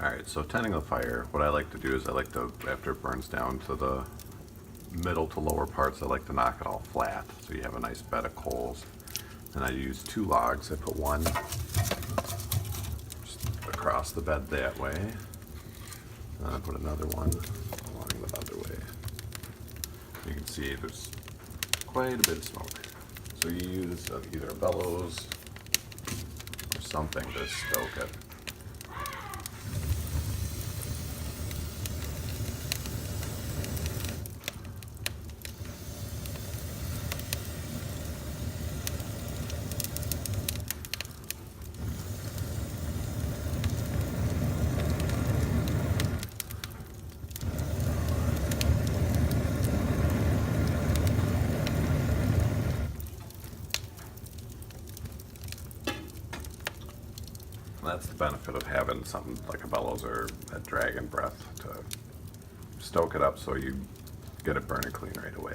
Alright, so tending the fire, what I like to do is I like to, after it burns down to the middle to lower parts, I like to knock it all flat so you have a nice bed of coals. And I use 2 logs. I put one just across the bed that way, and I put another one along the other way. You can see there's quite a bit of smoke. So you use either a bellows or something to stoke it. That's the benefit of having something like a bellows or a dragon breath to stoke it up so you get it burning clean right away.